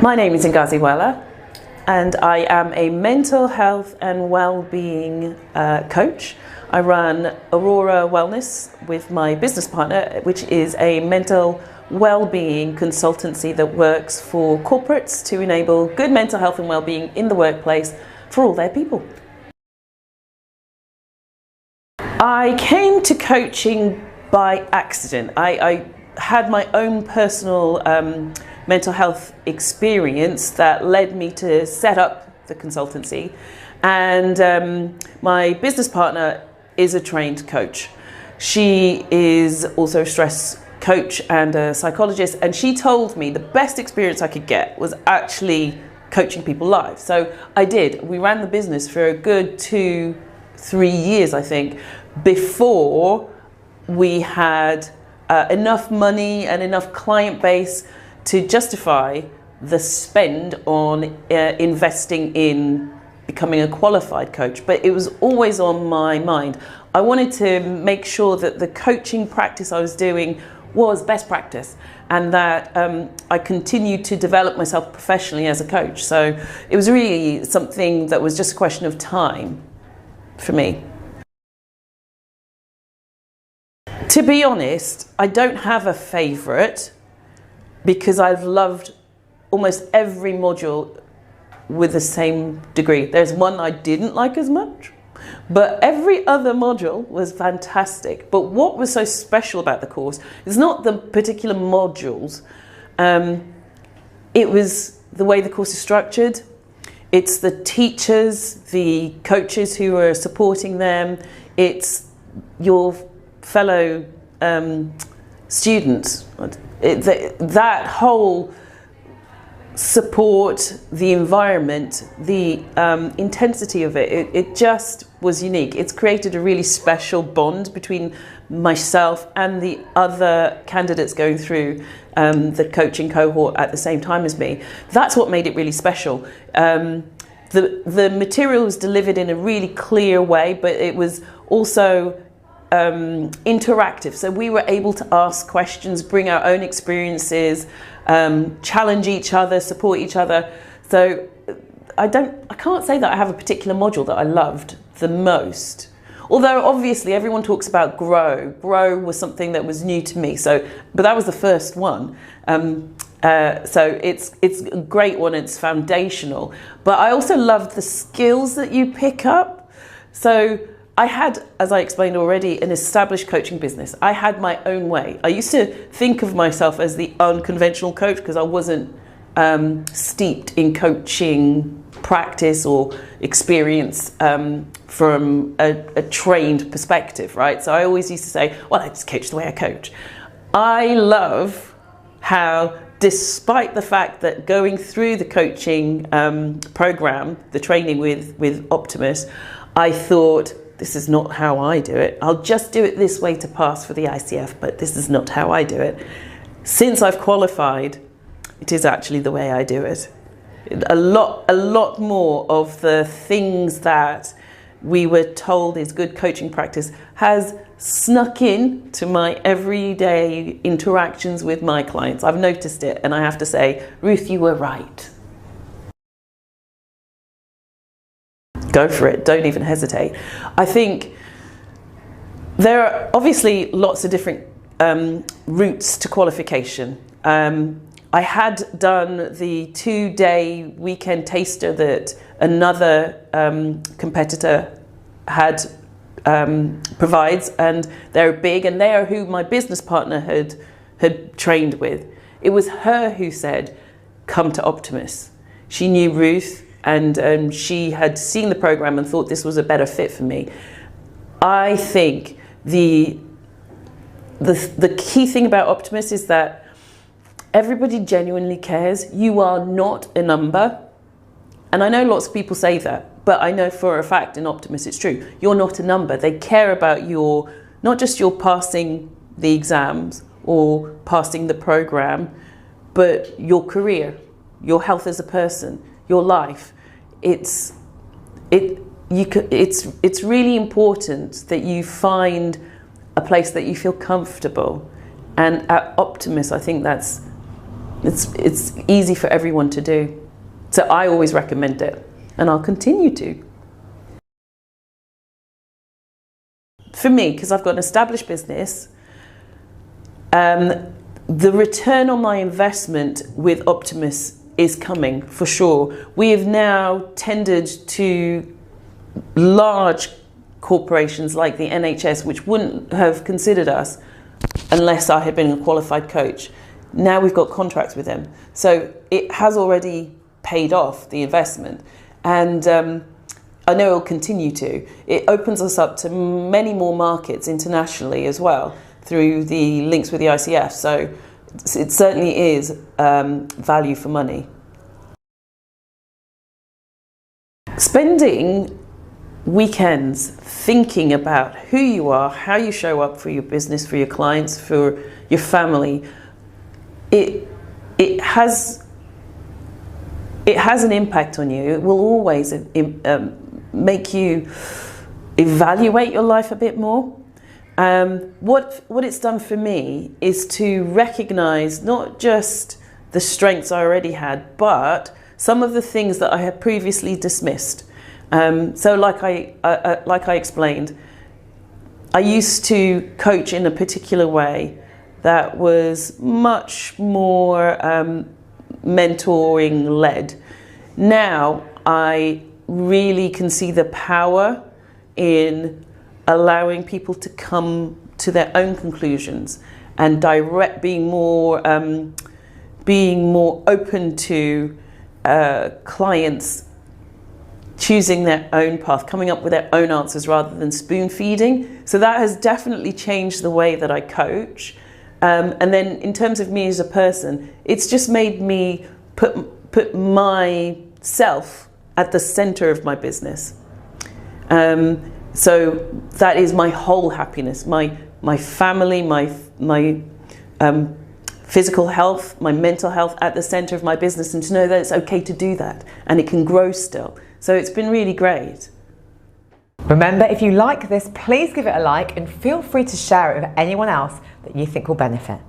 My name is Ngozi Weller, and I am a mental health and well-being coach. I run Aurora Wellness with my business partner, which is a mental well-being consultancy that works for corporates to enable good mental health and well-being in the workplace for all their people. I came to coaching by accident. I had my own personal mental health experience that led me to set up the consultancy, and my business partner is a trained coach. She is also a stress coach and a psychologist, and she told me the best experience I could get was actually coaching people live. So I did. We ran the business for a good 2-3 years, I think, before we had enough money and enough client base to justify the spend on investing in becoming a qualified coach. But it was always on my mind. I wanted to make sure that the coaching practice I was doing was best practice, and that I continued to develop myself professionally as a coach. So it was really something that was just a question of time for me. To be honest, I don't have a favourite, because I've loved almost every module with the same degree. There's one I didn't like as much, but every other module was fantastic. But what was so special about the course is not the particular modules. It was the way the course is structured. It's the teachers, the coaches who are supporting them. It's your fellow students. That whole support, the environment, the intensity of it just was unique. It's created a really special bond between myself and the other candidates going through the coaching cohort at the same time as me. That's what made it really special. The material was delivered in a really clear way, but it was also interactive. So we were able to ask questions, bring our own experiences, challenge each other, support each other. So I can't say that I have a particular module that I loved the most. Although obviously everyone talks about Grow. Grow was something that was new to me. But that was the first one. So it's a great one. It's foundational. But I also loved the skills that you pick up. So I had, as I explained already, an established coaching business. I had my own way. I used to think of myself as the unconventional coach because I wasn't steeped in coaching practice or experience from a trained perspective, right? So I always used to say, well, I just coach the way I coach. I love how, despite the fact that going through the coaching program, the training with Optimus, I thought, this is not how I do it. I'll just do it this way to pass for the ICF, but this is not how I do it. Since I've qualified, it is actually the way I do it. A lot more of the things that we were told is good coaching practice has snuck in to my everyday interactions with my clients. I've noticed it, and I have to say, Ruth, you were right. Go for it. Don't even hesitate. I think there are obviously lots of different routes to qualification. I had done the 2-day weekend taster that another competitor had provides, and they're big, and they are who my business partner had trained with. It was her who said, come to Optimus. She knew Ruth, and she had seen the program and thought this was a better fit for me. I think the key thing about Optimus is that everybody genuinely cares. You are not a number. And I know lots of people say that, but I know for a fact in Optimus it's true. You're not a number. They care about not just your passing the exams or passing the program, but your career, your health as a person, your life. It's really important that you find a place that you feel comfortable. And at Optimus, I think that's It's easy for everyone to do. So I always recommend it, and I'll continue to. For me, because I've got an established business, the return on my investment with Optimus is coming for sure. We have now tendered to large corporations like the NHS, which wouldn't have considered us unless I had been a qualified coach. Now we've got contracts with them. So it has already paid off, the investment. And I know it will continue to. It opens us up to many more markets internationally as well through the links with the ICF. So it certainly is value for money. Spending weekends thinking about who you are, how you show up for your business, for your clients, for your family, it has an impact on you. It will always make you evaluate your life a bit more. What it's done for me is to recognize not just the strengths I already had, but some of the things that I had previously dismissed. So like I explained, I used to coach in a particular way that was much more mentoring led. Now I really can see the power in allowing people to come to their own conclusions and being more open to clients choosing their own path, coming up with their own answers rather than spoon feeding. So that has definitely changed the way that I coach. And then in terms of me as a person, it's just made me put myself at the center of my business. So that is my whole happiness, my family, my physical health, my mental health at the center of my business, and to know that it's okay to do that and it can grow still. So it's been really great. Remember, if you like this, please give it a like and feel free to share it with anyone else that you think will benefit.